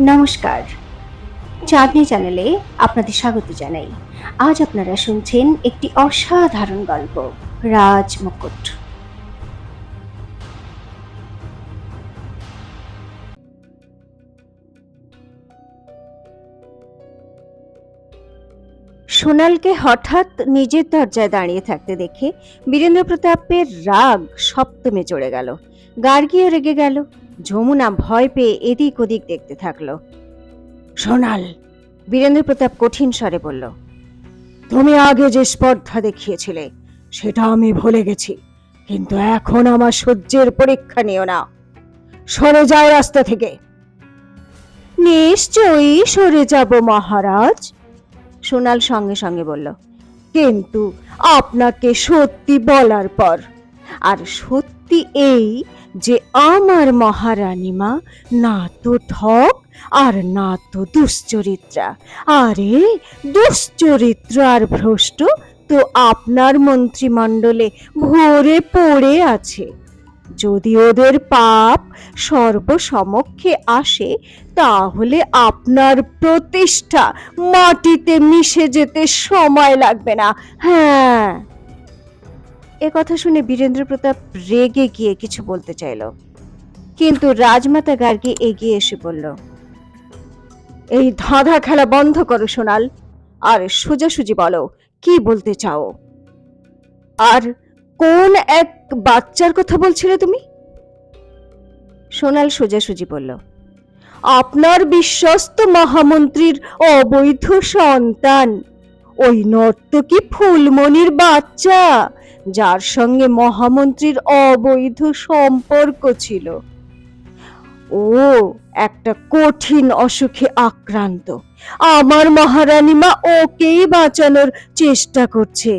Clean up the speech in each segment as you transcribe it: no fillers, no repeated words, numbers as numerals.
নমস্কার, চাঁদনি চ্যানেলে আপনাদের স্বাগত জানাই। আজ আপনারা শুনছেন একটি অসাধারণ গল্প, রাজ মুকুট। সোনালকে হঠাৎ নিজের দরজায় দাঁড়িয়ে থাকতে দেখে বীরেন্দ্র প্রতাপের রাগ সপ্তমে চড়ে গেল। গার্গীও রেগে গেল। যমুনা ভয় পেয়ে এদিক ওদিক দেখতে থাকলো। সোনাল, বীরেন্দ্র প্রতাপ কঠিন স্বরে বলল, তুমি আগে যে স্পর্ধা দেখিয়েছিলে সেটা আমি ভুলে গেছি, কিন্তু এখন আমার সহ্যের পরীক্ষা নিও না। সরে যাও রাস্তা থেকে। নিশ্চয়ই সরে যাব মহারাজ, সোনাল সঙ্গে সঙ্গে বলল। কিন্তু আপনাকে সত্যি বলার পর, আর সত্যি এই যে আমার মহারানীমা না তো ঠক আর না তো দুশ্চরিত্রা। আরে দুশ্চরিত্র আর ভ্রষ্ট তো আপনার মন্ত্রিমণ্ডলে ভরে পড়ে আছে। যদি ওদের পাপ সর্বসমক্ষে আসে তাহলে আপনার প্রতিষ্ঠা মাটিতে মিশে যেতে সময় লাগবে না। হ্যাঁ। এ কথা শুনে বীরেন্দ্র প্রতাপ রেগে গিয়ে কিছু বলতে চাইল, কিন্তু রাজমাতা গার্গী এগিয়ে এসে বলল, এই ধাঁধা খেলা বন্ধ করো সোনাল, আর সোজাসুজি বলো কি বলতে চাও। আর কোন এক বাচ্চার কথা বলছিলে তুমি? সোনাল সোজাসুজি বলল, আপনার বিশ্বস্ত মহামন্ত্রীর অবৈধ সন্তান, ওই নর্তকী ফুলমণির বাচ্চা, যার সঙ্গে মহামন্ত্রীর অবৈধ সম্পর্ক ছিল। ও একটা কঠিন অসুখে আক্রান্ত। আমার মহারানীমা ওকেই বাঁচানোর চেষ্টা করছে,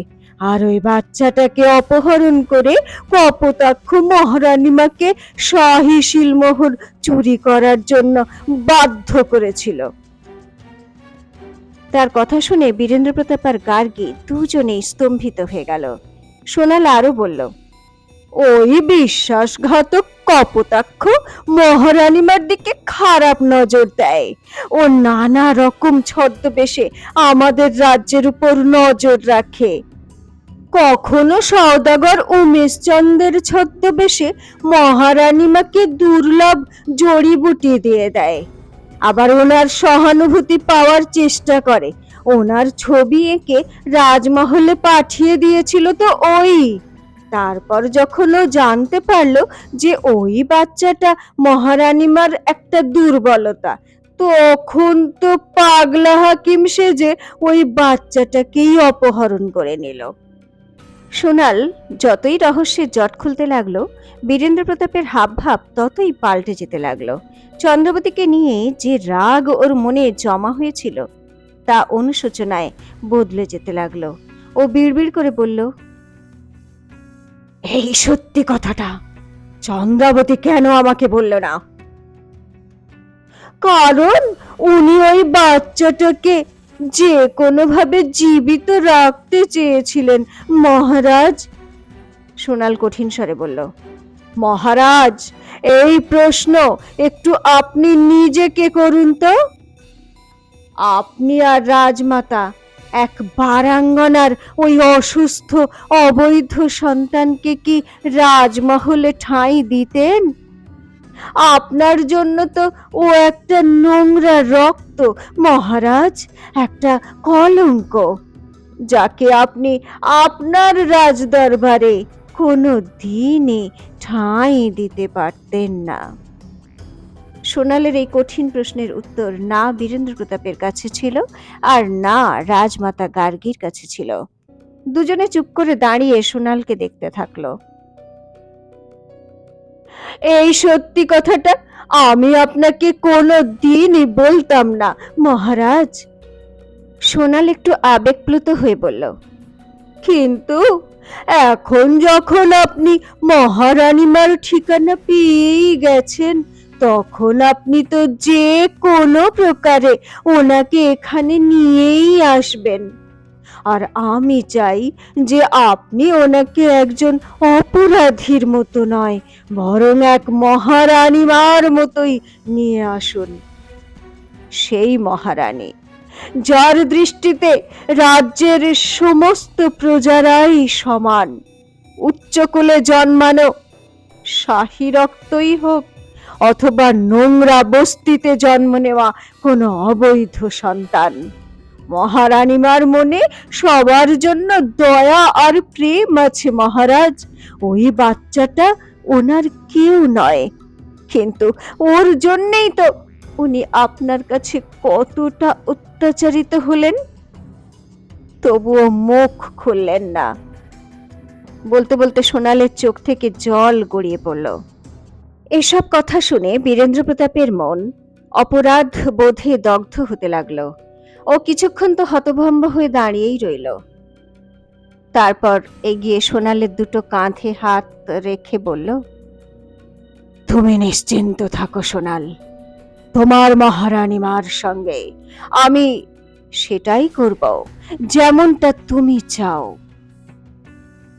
আর ওই বাচ্চাটাকে অপহরণ করে কপোতাক্ষ মহারানীমাকে শাহী শিলমোহর চুরি করার জন্য বাধ্য করেছিল। তার কথা শুনে বীরেন্দ্র প্রতাপ আর গার্গী দুজনেই স্তম্ভিত হয়ে গেল। সোনাল আরো বলল, ওই বিশ্বাসঘাতক কপোতাক্ষ মহারানীমার দিকে খারাপ নজর দেয়। ও নানা রকম ছদ্মবেশে আমাদের রাজ্যের উপর নজর রাখে। কখনো সওদাগর উমেশচন্দ্রের ছদ্মবেশে মহারানীমাকে দুর্লভ জড়িবুটি দিয়ে দেয়, আবার ওনার সহানুভূতি পাওয়ার চেষ্টা করে। ওনার ছবি এঁকে রাজমহলে পাঠিয়ে দিয়েছিল তো ওই। তারপর যখন ও জানতে পারলো যে ওই বাচ্চাটা মহারানীমার একটা দুর্বলতা, তখন তো পাগলা হাকিম সেজে ওই বাচ্চাটাকেই অপহরণ করে নিল। সোনাল যতই রহস্যের জট খুলতে লাগলো, বীরেন্দ্র প্রতাপের হাবভাব ততই পাল্টে যেতে লাগলো। চন্দ্রবতীকে নিয়ে যে রাগ ওর মনে জমা হয়েছিল তা অনুশোচনায় বদলে যেতে লাগলো। ও বিড়বিড় করে বলল, এই সত্যি কথাটা চন্দ্রাবতী কেন আমাকে বলল না? কারণ উনি ওই বাচ্চাটাকে যে কোনোভাবে জীবিত রাখতে চেয়েছিলেন মহারাজ, সোনাল কঠিন স্বরে বলল। মহারাজ, এই প্রশ্ন একটু আপনি নিজেকে করুন তো। আপনি আর রাজমাতা এক বারাঙ্গনার ওই অসুস্থ অবৈধ সন্তানকে কি রাজমহলে ঠাঁই দিতেন? আপনার জন্য তো ও একটা নোংরা রক্ত মহারাজ, একটা কলঙ্ক, যাকে আপনি আপনার রাজদরবারে কোনো দিনই ঠাঁই দিতে পারতেন না। সোনালের এই কঠিন প্রশ্নের উত্তর না বীরেন্দ্র প্রতাপের কাছে ছিল, আর না রাজমাতা গার্গীর কাছে ছিল। দুজনে চুপ করে দাঁড়িয়ে সোনালকে দেখতে থাকলো। এই সত্যি কথাটা আমি আপনাকে কোনো দিনই বলতাম না মহারাজ, সোনাল একটু আবেগপ্লুত হয়ে বলল। কিন্তু এখন যখন আপনি মহারানীমার ঠিকানা পেয়েই গেছেন, তখন আপনি তো যে কোনো প্রকারে ওনাকে এখানে নিয়েই আসবেন। আর আমি চাই যে আপনি ওনাকে একজন অপরাধীর মতো নয়, বরং এক মহারানীমার মতোই নিয়ে আসুন। সেই মহারানী, যার দৃষ্টিতে রাজ্যের সমস্ত প্রজারাই সমান। উচ্চকুলে জন্মানো, শাহী রক্তই হোক অথবা নোংরা বস্তিতে জন্ম নেওয়া কোনো অবৈধ সন্তান, মহারানীমার মনে সবার জন্য দয়া আর প্রেম আছে মহারাজ। ওই বাচ্চাটা ওনার কেউ নয়, কিন্তু ওর জন্যেই তো উনি আপনার কাছে কতটা অত্যাচারিত হলেন, তবুও মুখ খুললেন না। বলতে বলতে সোনালের চোখ থেকে জল গড়িয়ে পড়ল। এসব কথা শুনে বীরেন্দ্র প্রতাপের মন অপরাধ বোধে দগ্ধ হতে লাগলো। ও কিছুক্ষণ তো হতভম্ব হয়ে দাঁড়িয়েই রইল। তারপর এগিয়ে সোনালের দুটো কাঁধে হাত রেখে বলল, তুমি নিশ্চিন্ত থাকো সোনাল, তোমার মহারানীমার সঙ্গে আমি সেটাই করব যেমনটা তুমি চাও।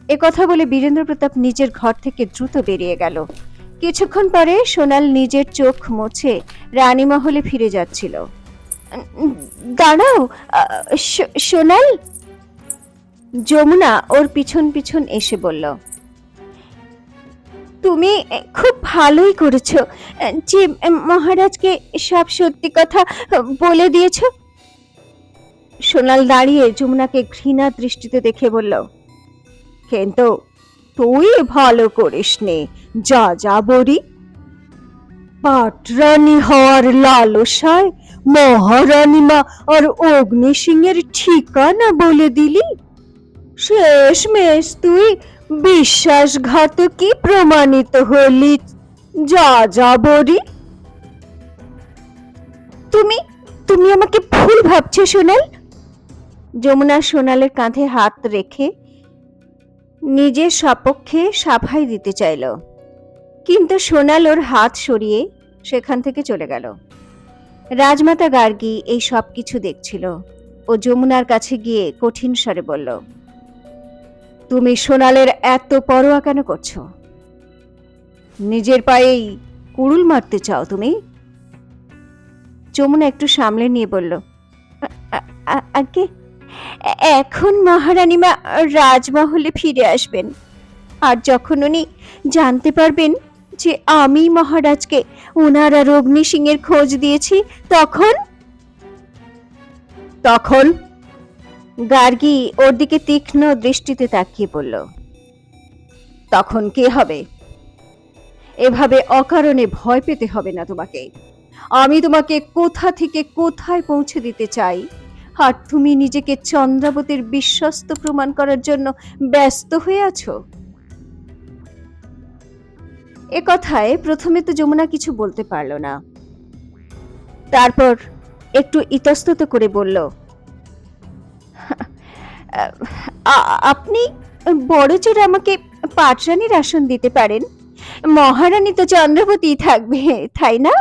এ কথা বলে বীরেন্দ্র প্রতাপ নিজের ঘর থেকে দ্রুত বেরিয়ে গেল। কিছুক্ষণ পরে সোনাল নিজের চোখ মুছে রানীমহলে ফিরে যাচ্ছিল। দাঁড়াও সোনাল, যমুনা ওর পিছন পিছন এসে বলল, তুমি খুব ভালোই করেছো যে মহারাজকে সব সত্যি কথা বলে দিয়েছ। সোনাল দাঁড়িয়ে যমুনাকে ঘৃণা দৃষ্টিতে দেখে বলল, কিন্তু তুই ভালো করিসনি, যা যা বলি। পাটরানী হওয়ার লালসায় মহারানীমা আর অগ্নি সিংহের ঠিকানা বলে দিলি। শেষমেশ তুই বিশ্বাসঘাতকই প্রমাণিত হলি, যা যা বলি। তুমি তুমি আমাকে ভুল ভাবছো সোনাল। যমুনা সোনালের কাঁধে হাত রেখে নিজের সপক্ষে সাফাই দিতে চাইল, কিন্তু সোনাল ওর হাত সরিয়ে সেখান থেকে চলে গেল। রাজমাতা গার্গী এই সব কিছু দেখছিল। ও যমুনার কাছে গিয়ে কঠিন স্বরে বলল, তুমি সোনালের এত পরোয়া কেন করছো? নিজের পায়েই কুড়ুল মারতে চাও তুমি? যমুনা একটু সামলে নিয়ে বলল, আগে এখন মহারানীমা রাজমহলে ফিরে আসবেন, আর যখন উনি জানতে পারবেন যে আমি মহারাজকে ওনার আর অগ্নি সিংহের খোঁজ দিয়েছি, তখন তখন গার্গী ওর দিকে তীক্ষ্ণ দৃষ্টিতে তাকিয়ে বলল, তখন কে হবে? এভাবে অকারণে ভয় পেতে হবে না তোমাকে। আমি তোমাকে কোথা থেকে কোথায় পৌঁছে দিতে চাই, আর তুমি নিজেকে চন্দ্রাবতীর বিশ্বস্ত প্রমাণ করার জন্য ব্যস্ত হয়ে আছো। এ কথায় প্রথমে তো যমুনা কিছু বলতে পারল না। তারপর একটু ইতস্তত করে বলল, আপনি বড় জোর আমাকে পাটরানীর আসন দিতে পারেন, মহারানী তো চন্দ্রাবতী থাকবে, তাই না?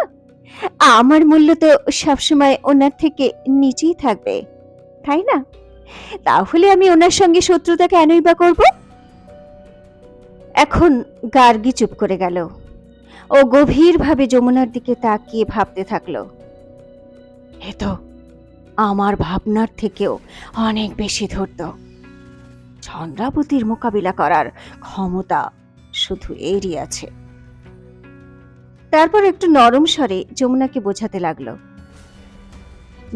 আমার মূল্য তো সবসময় ওনার থেকে নিচেই থাকবে, তাই না? তাহলে আমি ওনার সঙ্গে শত্রুতা কেনই বা করব? এখন গার্গী চুপ করে গেল। ও গভীরভাবে যমুনার দিকে তাকিয়ে ভাবতে থাকলো, এ তো আমার ভাবনার থেকেও অনেক বেশি ধূর্ত। চন্দ্রাবতীর মোকাবিলা করার ক্ষমতা শুধু এরই আছে। তারপর একটু নরম স্বরে যমুনাকে বোঝাতে লাগলো,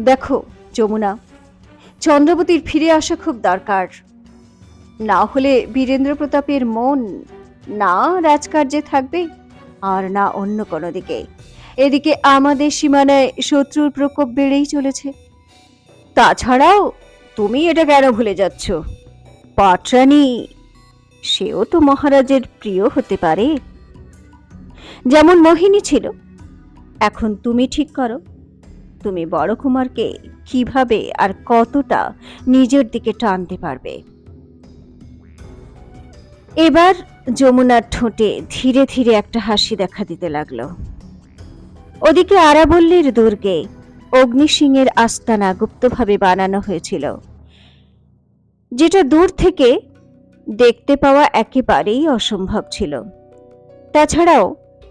দেখো যমুনা, চন্দ্রাবতীর ফিরে আসা খুব দরকার, না হলে বীরেন্দ্র প্রতাপের মন না রাজকার্যে থাকবে আর না অন্য কোনো দিকে। এদিকে আমাদের সীমানায় শত্রুর প্রকোপ বেড়েই চলেছে। তাছাড়াও তুমি এটা কেন ভুলে যাচ্ছ, পাটরানী সেও তো মহারাজের প্রিয় হতে পারে, যেমন মোহিনী ছিল। এখন তুমি ঠিক করো, তুমি বড় কুমারকে কিভাবে আর কতটা নিজের দিকে টানতে পারবে। এবার যমুনার ঠোঁটে ধীরে ধীরে একটা হাসি দেখা দিতে লাগলো। ওদিকে আরাবল্লীর দুর্গে অগ্নি সিংহের আস্তানা গুপ্তভাবে বানানো হয়েছিল, যেটা দূর থেকে দেখতে পাওয়া একেবারেই অসম্ভব ছিল। তাছাড়াও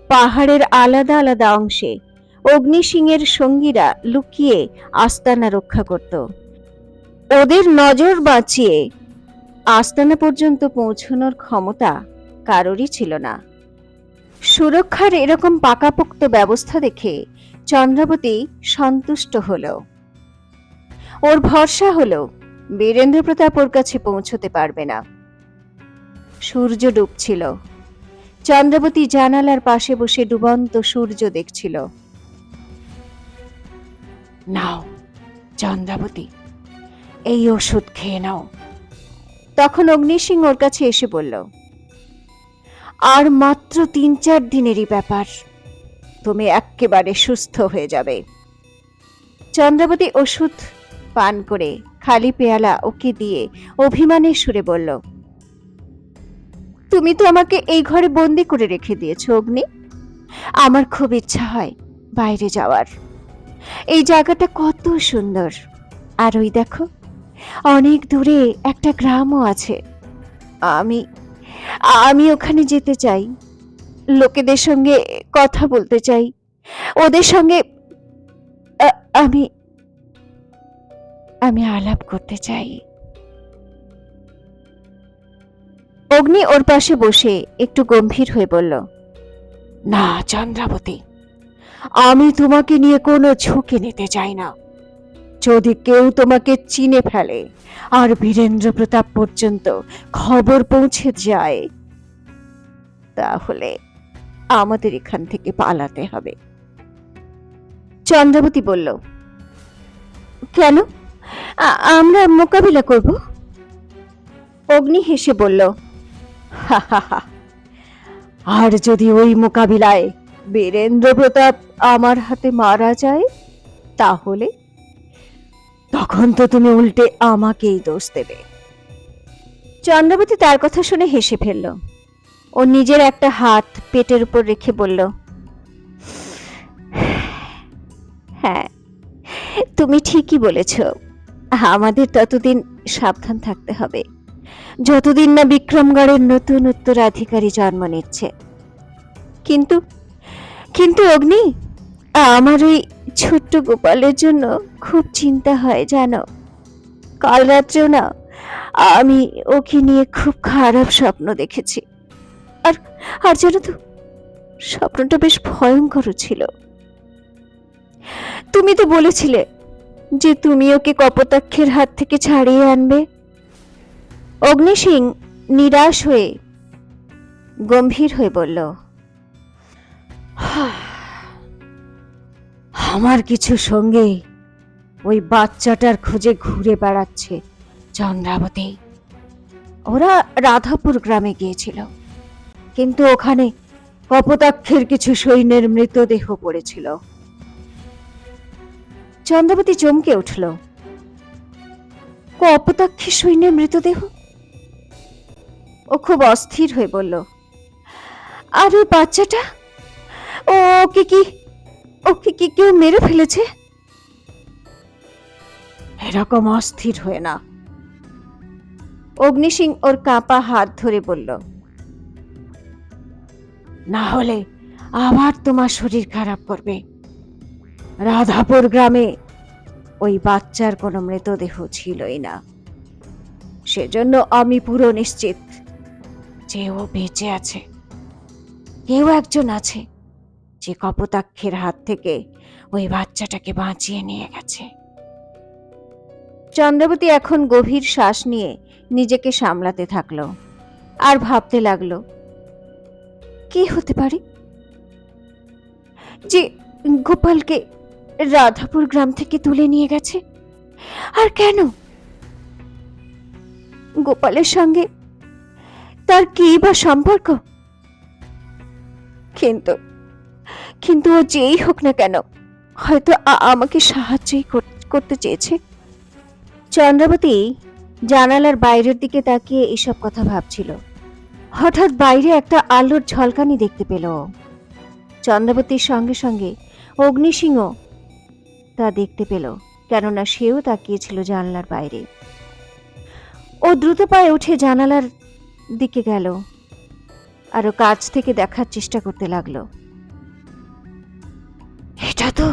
পাহাড়ের আলাদা আলাদা অংশে অগ্নি সিংয়ের সঙ্গীরা লুকিয়ে আস্তানা রক্ষা করত। ওদের নজর বাঁচিয়ে আস্তানা পর্যন্ত পৌঁছানোর ক্ষমতা কারোরই ছিল না। সুরক্ষার এরকম পাকাপোক্ত ব্যবস্থা দেখে চন্দ্রাবতী সন্তুষ্ট হলো। ওর ভরসা হলো বীরেন্দ্র প্রতাপ ওর কাছে পৌঁছতে পারবে না। সূর্য ডুবছিল। চন্দ্রাবতী জানালার পাশে বসে ডুবন্ত সূর্য দেখছিল। নাও চন্দ্রাবতী, এই ওষুধ খেয়ে নাও। তখন অগ্নিসিং ওর কাছে এসে বলল, আর মাত্র ৩-৪ দিনেরই ব্যাপার, তুমি একেবারে সুস্থ হয়ে যাবে। চন্দ্রাবতী ওষুধ পান করে খালি পেয়ালা ওকে দিয়ে অভিমানের সুরে বলল, তুমি তো আমাকে এই ঘরে বন্দি করে রেখে দিয়েছো অগ্নি। আমার খুব ইচ্ছা হয় বাইরে যাওয়ার। এই জায়গাটা কত সুন্দর, আর ওই দেখো অনেক দূরে একটা গ্রামও আছে। আমি আমি ওখানে যেতে চাই, লোকেদের সঙ্গে কথা বলতে চাই, ওদের সঙ্গে আমি আমি আলাপ করতে চাই। অগ্নি ওর পাশে বসে একটু গম্ভীর হয়ে বলল, না চন্দ্রাবতী, আমি তোমাকে নিয়ে কোনো ঝুঁকি নিতে চাই না। যদি কেউ তোমাকে চিনে ফেলে আর বীরেন্দ্র প্রতাপ পর্যন্ত খবর পৌঁছে যায়, তাহলে আমাদের এখান থেকে পালাতে হবে। চন্দ্রাবতী বলল, কেন? আমরা মোকাবিলা করব। অগ্নি হেসে বলল, আর যদি ওই মোকাবিলায় বীরেন্দ্র প্রতাপ আমার হাতে মারা যায়, তাহলে তখন তো তুমি উল্টে আমাকেই দোষ দেবে। চন্দ্রাবতী তার কথা শুনে হেসে ফেলল। ও নিজের একটা হাত পেটের উপর রেখে বলল, হ্যাঁ, তুমি ঠিকই বলেছ। আমাদের ততদিন সাবধান থাকতে হবে, যতদিন না বিক্রমগড়ের নতুন উত্তরাধিকারী জন্ম নিচ্ছে। কিন্তু কিন্তু অগ্নি, আমার ওই ছোট্ট গোপালের জন্য খুব চিন্তা হয় জানো। কাল রাত্রেও না আমি ওকে নিয়ে খুব খারাপ স্বপ্ন দেখেছি। আর আর জানো তো, স্বপ্নটা বেশ ভয়ঙ্কর ছিল। তুমি তো বলেছিলে যে তুমি ওকে কপোতাক্ষের হাত থেকে ছাড়িয়ে আনবে। অগ্নি সিং নিরাশ হয়ে গম্ভীর হয়ে বলল, আমার কিছু সঙ্গে ওই বাচ্চাটার খোঁজে ঘুরে বেড়াচ্ছে চন্দ্রাবতী। ওরা রাধাপুর গ্রামে গিয়েছিল, কিন্তু ওখানে কপোতাক্ষের কিছু সৈন্যের মৃতদেহ পড়েছিল। চন্দ্রাবতী চমকে উঠল। কপোতাক্ষের সৈন্যের মৃতদেহ? ও খুব অস্থির হয়ে বলল, আর ওই বাচ্চাটা, ওকে কি কেউ মেরে ফেলেছে? এরকম অস্থির হয়ে না। অগ্নিসিং ওর কাঁপা হাত ধরে বলল, না হলে আবার তোমার শরীর খারাপ করবে। রাধাপুর গ্রামে ওই বাচ্চার কোনো মৃতদেহ ছিলই না। সেজন্য আমি পুরো নিশ্চিত যে ও বেঁচে আছে। কেউ একজন আছে যে কপোতাক্ষের হাত থেকে ওই বাচ্চাটাকে বাঁচিয়ে নিয়ে গেছে। চন্দ্রাবতী এখন গভীর শ্বাস নিয়ে নিজেকে সামলাতে থাকলো আর ভাবতে লাগলো, কি হতে পারে যে গোপালকে রাধাপুর গ্রাম থেকে তুলে নিয়ে গেছে? আর কেন? গোপালের সঙ্গে তার কি বা সম্পর্ক? কিন্তু ও যেই হোক না কেন, হয়তো আমাকে সাহায্যই করতে চেয়েছে। চন্দ্রাবতী জানালার বাইরের দিকে তাকিয়ে এসব কথা ভাবছিল। হঠাৎ বাইরে একটা আলোর ঝলকানি দেখতে পেল। চন্দ্রাবতীর সঙ্গে সঙ্গে অগ্নিসিংহ তা দেখতে পেল, কেননা সেও তাকিয়েছিল জানালার বাইরে। ও দ্রুত পায়ে উঠে জানালার দিকে গেল, আরো কাছ থেকে দেখার চেষ্টা করতে লাগলো। এটা এরা তো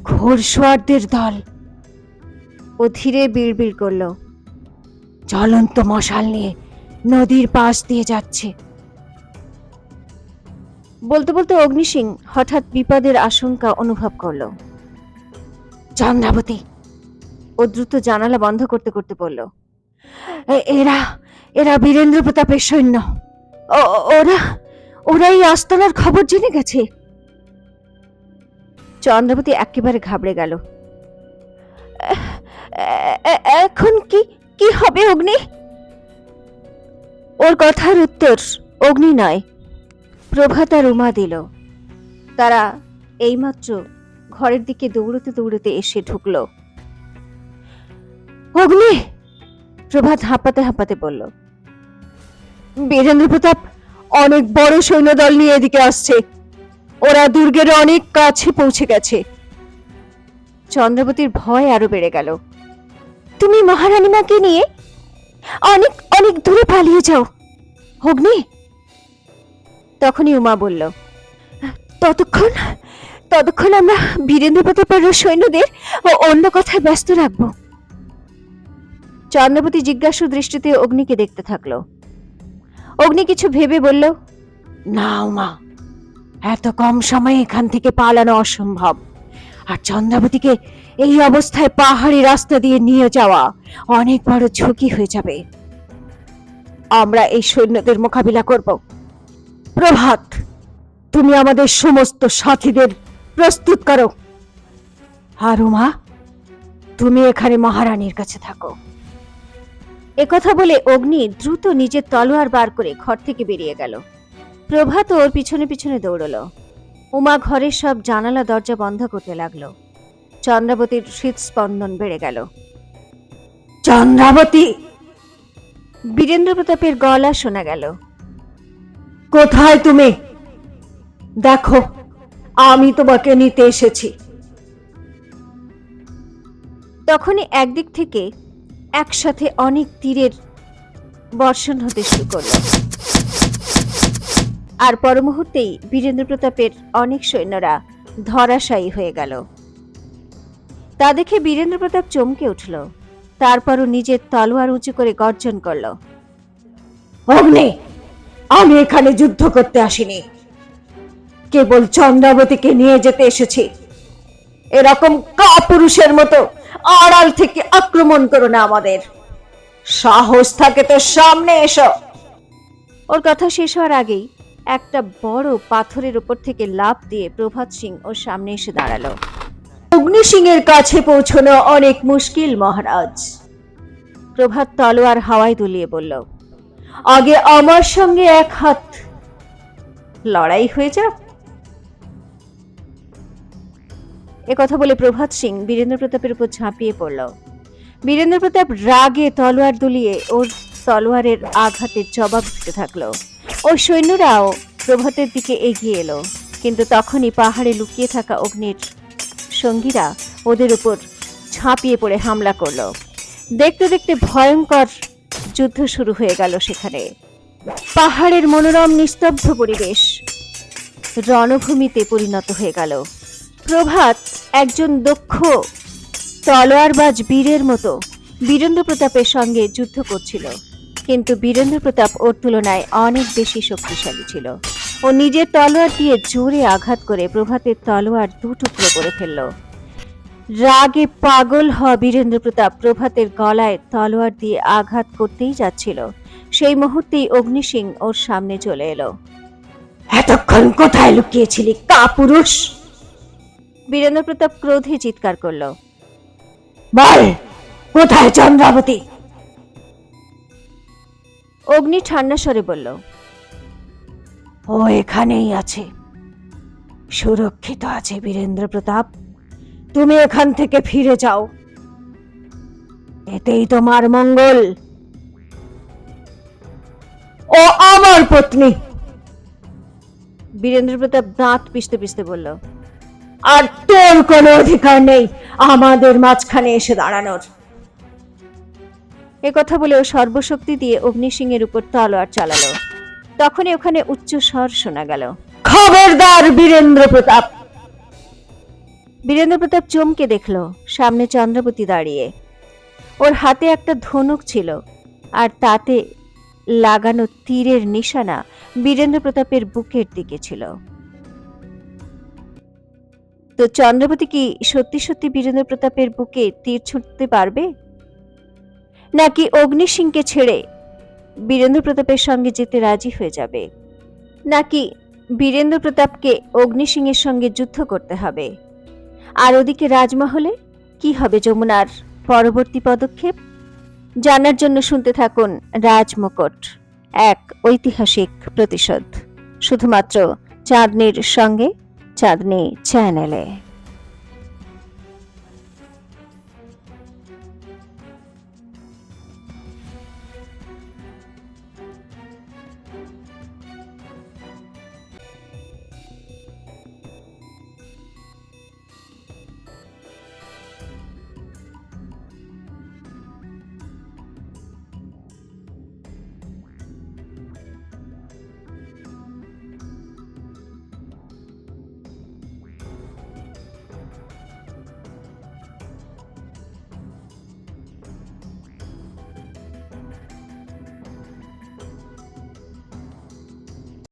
ঘোড়সওয়ারদের দল। ও ধীরে বিড়বিড় করল, জ্বলন্ত মশাল নিয়ে নদীর পাশ দিয়ে যাচ্ছে। বলতে বলতে অগ্নি সিং হঠাৎ বিপদের আশঙ্কা অনুভব করল। চন্দ্রাবতী, ও দ্রুত জানালা বন্ধ করতে করতে বলল, এরা এরা বীরেন্দ্র প্রতাপের সৈন্য। ওরা ওরা এই আস্তানার খবর জেনে গেছে। চন্দ্রাবতী একেবারে ঘাবড়ে গেল। এখন কি কি হবে অগ্নি? ওর কথার উত্তর অগ্নি নয়, প্রভাত আর উমা দিল। তারা এইমাত্র ঘরের দিকে দৌড়তে দৌড়তে এসে ঢুকল। অগ্নি, প্রভাত হাঁপাতে হাঁপাতে বলল, বীরেন্দ্র প্রতাপ অনেক বড় সৈন্যদল নিয়ে এদিকে আসছে। ওরা দুর্গের অনেক কাছে পৌঁছে গেছে। চন্দ্রাবতীর ভয় আরো বেড়ে গেল। তুমি মহারানীমাকে নিয়ে অনেক অনেক দূরে পালিয়ে যাও অগ্নি। তখনই উমা বলল, ততক্ষণ ততক্ষণ আমরা বীরেন্দ্র প্রতাপের সৈন্যদের অন্য কথায় ব্যস্ত রাখবো। চন্দ্রাবতী জিজ্ঞাসু দৃষ্টিতে অগ্নিকে দেখতে থাকলো। অগ্নি কিছু ভেবে বলল, না উমা, এত কম সময়ে এখান থেকে পালানো অসম্ভব। আর চন্দ্রাবতীকে এই অবস্থায় পাহাড়ি রাস্তা দিয়ে নিয়ে যাওয়া অনেক বড় ঝুঁকি হয়ে যাবে। আমরা এই সৈন্যদের মোকাবিলা করব। প্রভাত, তুমি আমাদের সমস্ত সাথীদের প্রস্তুত করো। আর উমা, তুমি এখানে মহারানীর কাছে থাকো। একথা বলে অগ্নি দ্রুত নিজের তলোয়ার বার করে ঘর থেকে বেরিয়ে গেল। প্রভাত ওর পিছনে পিছনে দৌড়লো। উমা ঘরের সব জানালা দরজা বন্ধ করতে লাগলো। চন্দ্রাবতীর হৃদস্পন্দন বেড়ে গেল। চন্দ্রাবতী, বীরেন্দ্র প্রতাপের গলা শোনা গেল। কোথায় তুমি? দেখো, আমি তোমাকে নিতে এসেছি। তখনই একদিক থেকে একসাথে অনেক তীরের বর্ষণ হতে শুরু করল। আর পর মুহূর্তেই বীরেন্দ্র প্রতাপের অনেক সৈন্যরা ধরাশায়ী হয়ে গেল। তা দেখে বীরেন্দ্র প্রতাপ চমকে উঠল। তারপরও নিজের তলোয়ার উঁচু করে গর্জন করল, অগ্নি, আমি এখানে যুদ্ধ করতে আসিনি, কেবল চন্দ্রাবতীকে নিয়ে যেতে এসেছি। এরকম কাপুরুষের মতো আড়াল থেকে আক্রমণ করো না আমাদের। সাহস থাকে তো সামনে এসো। ওর কথা শেষ হওয়ার আগেই একটা বড় পাথরের উপর থেকে লাফ দিয়ে প্রভাত সিং ওর সামনে এসে দাঁড়ালো। অগ্নি সিং এর কাছে পৌঁছানো অনেক মুশকিল মহারাজ। প্রভাত তলোয়ার হাওয়ায় দুলিয়ে বলল, আগে আমার সঙ্গে এক হাত লড়াই হয়ে যাক। একথা বলে প্রভাত সিং বীরেন্দ্র প্রতাপের উপর ঝাঁপিয়ে পড়ল। বীরেন্দ্র প্রতাপ রাগে তলোয়ার দুলিয়ে ওর তলোয়ারের আঘাতের জবাব দিতে থাকলো। ওর সৈন্যরাও প্রভাতের দিকে এগিয়ে এলো, কিন্তু তখনই পাহাড়ে লুকিয়ে থাকা অগ্নির সঙ্গীরা ওদের উপর ঝাঁপিয়ে পড়ে হামলা করলো। দেখতে দেখতে ভয়ঙ্কর যুদ্ধ শুরু হয়ে গেল সেখানে। পাহাড়ের মনোরম নিস্তব্ধ পরিবেশ রণভূমিতে পরিণত হয়ে গেল। প্রভাত একজন দক্ষ তলোয়ারবাজ বীরের মতো বীরেন্দ্র প্রতাপের সঙ্গে যুদ্ধ করছিল, কিন্তু বীরেন্দ্র প্রতাপ ওর তুলনায় অনেক বেশি শক্তিশালী ছিল। ও নিজের তলোয়ার দিয়ে জোরে আঘাত করে প্রভাতের তলোয়ার দুটুকরো করে ফেলল। রাগে পাগল হওয়া বীরেন্দ্র প্রতাপ প্রভাতের গলায় তলোয়ার দিয়ে আঘাত করতেই যাচ্ছিল। সেই মুহূর্তেই অগ্নি সিং ওর সামনে চলে এলো। এতক্ষণ কোথায় লুকিয়েছিলি কাপুরুষ? বীরেন্দ্র প্রতাপ ক্রোধে চিৎকার করল, বল, কোথায় চন্দ্রাবতী? অগ্নি ঠান্ডা স্বরে বলল, ও এখানেই আছে, সুরক্ষিত আছে বীরেন্দ্র প্রতাপ। তুমি এখান থেকে ফিরে যাও, এতেই তোমার মঙ্গল। ও আমার পত্নী। বীরেন্দ্র প্রতাপ দাঁত পিষতে পিষতে বলল, আর তোর কোনো অধিকার নেই আমাদের মাঝখানে এসে দাঁড়ানোর। একথা বলে ও সর্বশক্তি দিয়ে অগ্নি সিং এর উপর তলোয়ার চালালো। তখনই ওখানে উচ্চ স্বর শোনা গেল, খবরদার বীরেন্দ্র প্রতাপ, বীরেন্দ্র প্রতাপ চমকে দেখল সামনে চন্দ্রাবতী দাঁড়িয়ে। ওর হাতে একটা ধনুক ছিল, আর তাতে লাগানো তীরের নিশানা বীরেন্দ্র প্রতাপের বুকের দিকে ছিল। তো চন্দ্রাবতী কি সত্যি সত্যি বীরেন্দ্র প্রতাপের বুকে তীর ছুঁড়তে পারবে, নাকি অগ্নি সিংকে ছেড়ে বীরেন্দ্র প্রতাপের সঙ্গে যেতে রাজি হয়ে যাবে, নাকি বীরেন্দ্র প্রতাপকে অগ্নি সিংয়ের সঙ্গে যুদ্ধ করতে হবে? আর ওদিকে রাজমহলে কি হবে যমুনার পরবর্তী পদক্ষেপ? জানার জন্য শুনতে থাকুন রাজমুকুট, এক ঐতিহাসিক প্রতিশোধ, শুধুমাত্র চাঁদনীর সঙ্গে, চাঁদনী চ্যানেলে।